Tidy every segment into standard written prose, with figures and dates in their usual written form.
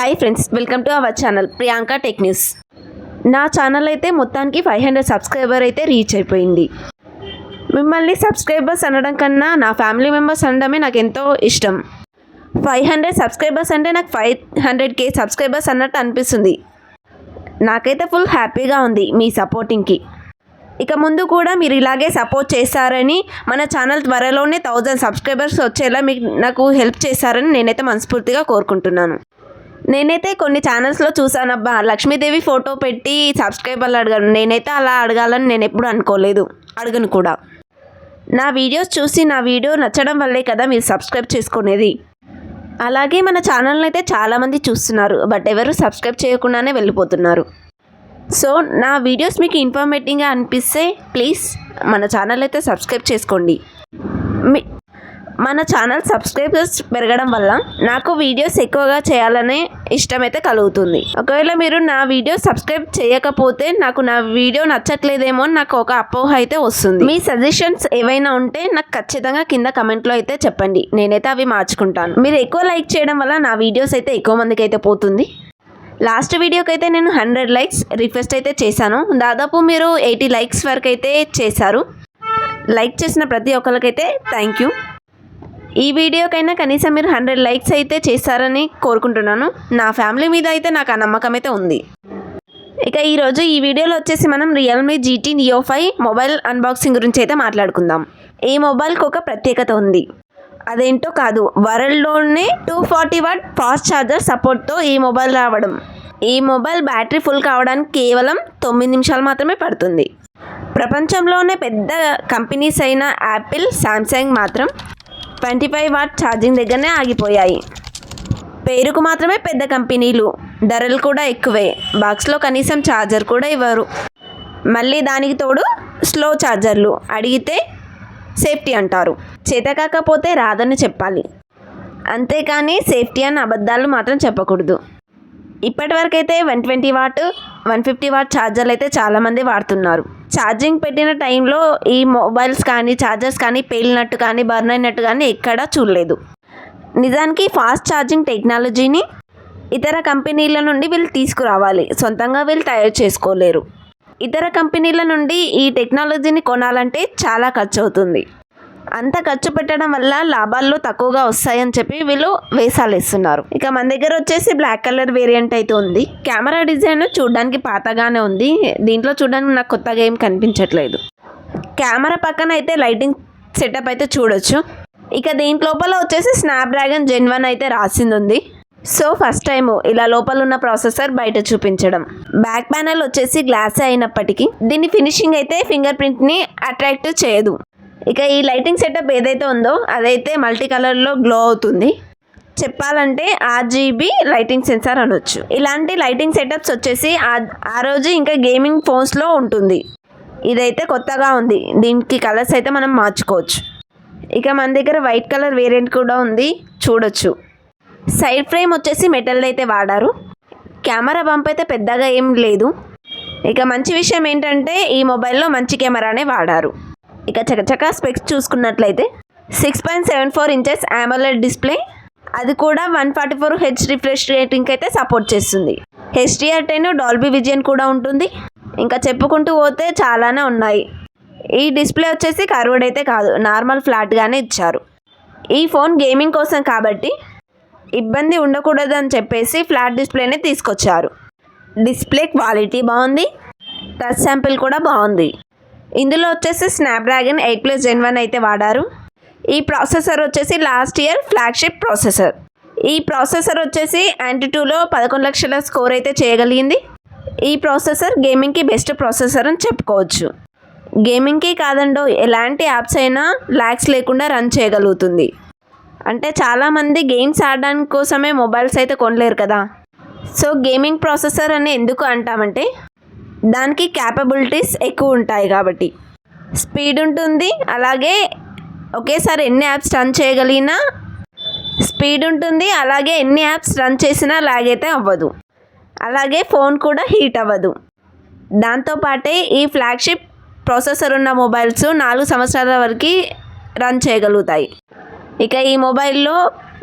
Hi friends, welcome to our channel Priyanka tech news. నా channel అయితే మొత్తానికి 500 సబ్స్క్రైబర్ అయితే రీచ్ అయిపోయింది. మిమ్మల్ని సబ్స్క్రైబర్స్ అనడం కన్నా నా ఫ్యామిలీ మెంబర్స్ అనడమే నాకు ఎంతో ఇష్టం. 500 సబ్స్క్రైబర్స్ అంటే నాకు 500K సబ్స్క్రైబర్స్ అన్నట్టు అనిపిస్తుంది. నాకైతే ఫుల్ హ్యాపీగా ఉంది మీ సపోర్టింగ్కి. ఇక ముందు కూడా మీరు ఇలాగే సపోర్ట్ చేస్తారని, మన ఛానల్ త్వరలోనే 1000 సబ్స్క్రైబర్స్ వచ్చేలా నాకు హెల్ప్ చేస్తారని నేనైతే మనస్ఫూర్తిగా కోరుకుంటున్నాను. నేనైతే కొన్ని ఛానల్స్లో చూసానబ్బా, లక్ష్మీదేవి ఫోటో పెట్టి సబ్స్క్రైబర్లు అడగాను. నేనైతే అలా అడగాలని నేను ఎప్పుడు అనుకోలేదు, అడగను కూడా. నా వీడియోస్ చూసి నా వీడియో నచ్చడం వల్లే కదా మీరు సబ్స్క్రైబ్ చేసుకునేది. అలాగే మన ఛానల్ని అయితే చాలామంది చూస్తున్నారు, బట్ ఎవరు సబ్స్క్రైబ్ చేయకుండానే వెళ్ళిపోతున్నారు. సో నా వీడియోస్ మీకు ఇన్ఫర్మేటివ్గా అనిపిస్తే ప్లీజ్ మన ఛానల్ అయితే సబ్స్క్రైబ్ చేసుకోండి. మన ఛానల్ సబ్స్క్రైబర్స్ పెరగడం వల్ల నాకు వీడియోస్ ఎక్కువగా చేయాలనే ఇష్టం అయితే కలుగుతుంది. ఒకవేళ మీరు నా వీడియో సబ్స్క్రైబ్ చేయకపోతే నాకు నా వీడియో నచ్చట్లేదేమో అని నాకు ఒక అపోహ అయితే వస్తుంది. మీ సజెషన్స్ ఏవైనా ఉంటే నాకు ఖచ్చితంగా కింద కమెంట్లో అయితే చెప్పండి, నేనైతే అవి మార్చుకుంటాను. మీరు ఎక్కువ లైక్ చేయడం వల్ల నా వీడియోస్ అయితే ఎక్కువ మందికి అయితే పోతుంది. లాస్ట్ వీడియోకి అయితే నేను 100 లైక్స్ రిక్వెస్ట్ అయితే చేశాను. దాదాపు మీరు 80 లైక్స్ వరకు అయితే చేశారు. లైక్ చేసిన ప్రతి ఒక్కరికైతే థ్యాంక్ యూ. ఈ వీడియోకైనా కనీసం మీరు 100 లైక్స్ అయితే చేస్తారని కోరుకుంటున్నాను. నా ఫ్యామిలీ మీద అయితే నాకు ఆ నమ్మకం అయితే ఉంది. ఇక ఈరోజు ఈ వీడియోలో వచ్చేసి మనం Realme GT NEO 5 mobile unboxing గురించి అయితే మాట్లాడుకుందాం. ఈ మొబైల్కి ఒక ప్రత్యేకత ఉంది. అదేంటో కాదు, వరల్డ్లోనే 240W ఫాస్ట్ ఛార్జర్ సపోర్ట్తో ఈ మొబైల్ రావడం. ఈ మొబైల్ బ్యాటరీ ఫుల్ కావడానికి కేవలం 9 నిమిషాలు మాత్రమే పడుతుంది. ప్రపంచంలోనే పెద్ద కంపెనీస్ అయిన యాపిల్, శాంసంగ్ మాత్రం 25W ఛార్జింగ్ దగ్గరనే ఆగిపోయాయి. పేరుకు మాత్రమే పెద్ద కంపెనీలు, ధరలు కూడా ఎక్కువే. బాక్స్లో కనీసం ఛార్జర్ కూడా ఇవ్వరు. మళ్ళీ దానికి తోడు స్లో ఛార్జర్లు, అడిగితే సేఫ్టీ అంటారు. చేత కాకపోతే రాదని చెప్పాలి, అంతేకాని సేఫ్టీ అని అబద్ధాలు మాత్రం చెప్పకూడదు. ఇప్పటివరకు అయితే 120W 150W ఛార్జర్లు అయితే చాలామంది వాడుతున్నారు. ఛార్జింగ్ పెట్టిన టైంలో ఈ మొబైల్స్ కానీ ఛార్జర్స్ కానీ పేలినట్టు కానీ బర్న్ అయినట్టు కానీ ఎక్కడా చూడలేదు. నిజానికి ఫాస్ట్ ఛార్జింగ్ టెక్నాలజీని ఇతర కంపెనీల నుండి వీళ్ళు తీసుకురావాలి, సొంతంగా వీళ్ళు తయారు చేసుకోలేరు. ఇతర కంపెనీల నుండి ఈ టెక్నాలజీని కొనాలంటే చాలా ఖర్చు అవుతుంది. అంత ఖర్చు పెట్టడం వల్ల లాభాల్లో తక్కువగా వస్తాయని చెప్పి వీళ్ళు వేసాలేస్తున్నారు. ఇక మన దగ్గర వచ్చేసి బ్లాక్ కలర్ వేరియంట్ అయితే ఉంది. కెమెరా డిజైన్ చూడడానికి పాతగానే ఉంది. దీంట్లో చూడడానికి నాకు కొత్తగా ఏం కనిపించట్లేదు. కెమెరా పక్కన అయితే లైటింగ్ సెటప్ అయితే చూడొచ్చు. ఇక దీంట్ లోపల వచ్చేసి స్నాప్డ్రాగన్ Gen 1 అయితే రాసింది ఉంది. సో ఫస్ట్ టైం ఇలా లోపల ఉన్న ప్రాసెసర్ బయట చూపించడం. బ్యాక్ ప్యానల్ వచ్చేసి గ్లాస్ అయినప్పటికీ దీని ఫినిషింగ్ అయితే ఫింగర్ ప్రింట్ని అట్రాక్ట్ చేయదు. ఇక ఈ లైటింగ్ సెటప్ ఏదైతే ఉందో అదైతే మల్టీ కలర్లో గ్లో అవుతుంది. చెప్పాలంటే RGB లైటింగ్ సెన్సార్ అనొచ్చు. ఇలాంటి లైటింగ్ సెటప్స్ వచ్చేసి ఆ రోజు ఇంకా గేమింగ్ ఫోన్స్లో ఉంటుంది. ఇదైతే కొత్తగా ఉంది. దీనికి కలర్స్ అయితే మనం మార్చుకోవచ్చు. ఇక మన దగ్గర వైట్ కలర్ వేరియంట్ కూడా ఉంది, చూడొచ్చు. సైడ్ ఫ్రేమ్ వచ్చేసి మెటల్ అయితే వాడారు. కెమెరా బంప్ అయితే పెద్దగా ఏం లేదు. ఇక మంచి విషయం ఏంటంటే ఈ మొబైల్లో మంచి కెమెరానే వాడారు. ఇక చకచకా స్పెక్స్ చూసుకున్నట్లయితే 6.74 ఇంచెస్ AMOLED డిస్ప్లే, అది కూడా 144Hz రిఫ్రెష్ రేటింగ్ అయితే సపోర్ట్ చేస్తుంది. HDR10 డాల్బీ విజన్ కూడా ఉంటుంది. ఇంకా చెప్పుకుంటూ పోతే చాలానే ఉన్నాయి. ఈ డిస్ప్లే వచ్చేసి కర్వ్డ్ అయితే కాదు, నార్మల్ ఫ్లాట్గానే ఇచ్చారు. ఈ ఫోన్ గేమింగ్ కోసం కాబట్టి ఇబ్బంది ఉండకూడదు అని చెప్పేసి ఫ్లాట్ డిస్ప్లేనే తీసుకొచ్చారు. డిస్ప్లే క్వాలిటీ బాగుంది, టచ్ శాంపిల్ కూడా బాగుంది. ఇందులో వచ్చేసి స్నాప్డ్రాగన్ 8+ Gen 1 అయితే వాడారు. ఈ ప్రాసెసర్ వచ్చేసి లాస్ట్ ఇయర్ ఫ్లాగ్షిప్ ప్రాసెసర్. ఈ ప్రాసెసర్ వచ్చేసి Antutuలో 11 లక్షల స్కోర్ అయితే చేయగలిగింది. ఈ ప్రాసెసర్ గేమింగ్కి బెస్ట్ ప్రాసెసర్ అని చెప్పుకోవచ్చు. గేమింగ్కి కాదండో, ఎలాంటి యాప్స్ అయినా ల్యాగ్స్ లేకుండా రన్ చేయగలుగుతుంది. అంటే చాలామంది గేమ్స్ ఆడడానికి కోసమే మొబైల్స్ అయితే కొనలేరు కదా. సో గేమింగ్ ప్రాసెసర్ అని ఎందుకు అంటామంటే దానికి క్యాపబిలిటీస్ ఎక్కువ ఉంటాయి కాబట్టి. స్పీడ్ ఉంటుంది, అలాగే ఒకేసారి ఎన్ని యాప్స్ రన్ చేయగలిగినా స్పీడ్ ఉంటుంది, అలాగే ఎన్ని యాప్స్ రన్ చేసినా లాగ్ అయితే అవ్వదు, అలాగే ఫోన్ కూడా హీట్ అవ్వదు. దాంతోపాటే ఈ ఫ్లాగ్షిప్ ప్రాసెసర్ ఉన్న మొబైల్స్ 4 సంవత్సరాల వరకు రన్ చేయగలుగుతాయి. ఇక ఈ మొబైల్లో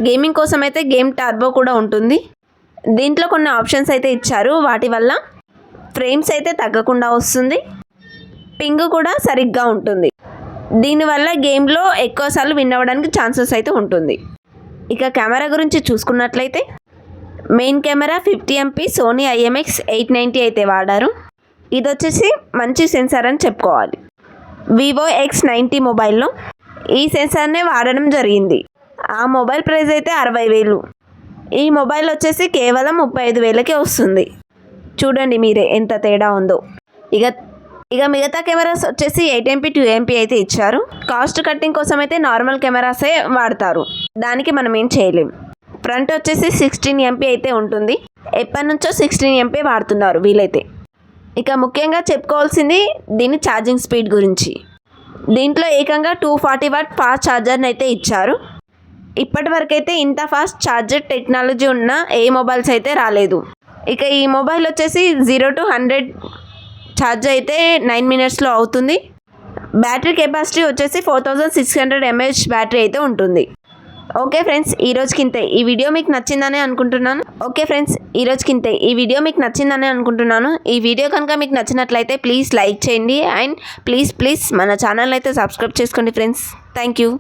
గేమింగ్ కోసం అయితే గేమ్ టర్బో కూడా ఉంటుంది. దీంట్లో కొన్ని ఆప్షన్స్ అయితే ఇచ్చారు, వాటి వల్ల ఫ్రేమ్స్ అయితే తగ్గకుండా వస్తుంది, పింగ్ కూడా సరిగ్గా ఉంటుంది. దీనివల్ల గేమ్లో ఎక్కువసార్లు విన్ అవ్వడానికి ఛాన్సెస్ అయితే ఉంటుంది. ఇక కెమెరా గురించి చూసుకున్నట్లయితే main camera 50 MP Sony IMX 890 అయితే వాడారు. ఇది వచ్చేసి మంచి సెన్సార్ అని చెప్పుకోవాలి. వివో X90 మొబైల్లో ఈ సెన్సార్నే వాడడం జరిగింది. ఆ మొబైల్ ప్రైస్ అయితే 60,000. ఈ మొబైల్ వచ్చేసి కేవలం 35,000కే వస్తుంది. చూడండి మీరే ఎంత తేడా ఉందో. ఇక మిగతా కెమెరాస్ వచ్చేసి 8 MP 2 MP అయితే ఇచ్చారు. కాస్ట్ కట్టింగ్ కోసం అయితే నార్మల్ కెమెరాసే వాడతారు, దానికి మనం ఏం చేయలేం. ఫ్రంట్ వచ్చేసి 16 MP అయితే ఉంటుంది. ఎప్పటి నుంచో 16 MP వాడుతున్నారు వీలైతే. ఇక ముఖ్యంగా చెప్పుకోవాల్సింది దీని ఛార్జింగ్ స్పీడ్ గురించి. దీంట్లో ఏకంగా 240 వాట్ ఫాస్ట్ ఛార్జర్ని అయితే ఇచ్చారు. ఇప్పటి వరకు అయితే ఇంత ఫాస్ట్ ఛార్జర్ టెక్నాలజీ ఉన్న ఏ మొబైల్స్ అయితే రాలేదు. ఇక ఈ మొబైల్ వచ్చేసి 0 to 100 ఛార్జ్ అయితే 9 minutesలో అవుతుంది. బ్యాటరీ కెపాసిటీ వచ్చేసి 4600 mAh బ్యాటరీ అయితే ఉంటుంది. ఓకే ఫ్రెండ్స్, ఈ రోజుకి ఇంతే. ఈ వీడియో మీకు నచ్చిందనే అనుకుంటున్నాను. ఈ వీడియో కనుక మీకు నచ్చినట్లయితే ప్లీజ్ లైక్ చేయండి అండ్ ప్లీజ్ మన ఛానల్ అయితే సబ్స్క్రైబ్ చేసుకోండి ఫ్రెండ్స్. Thank you.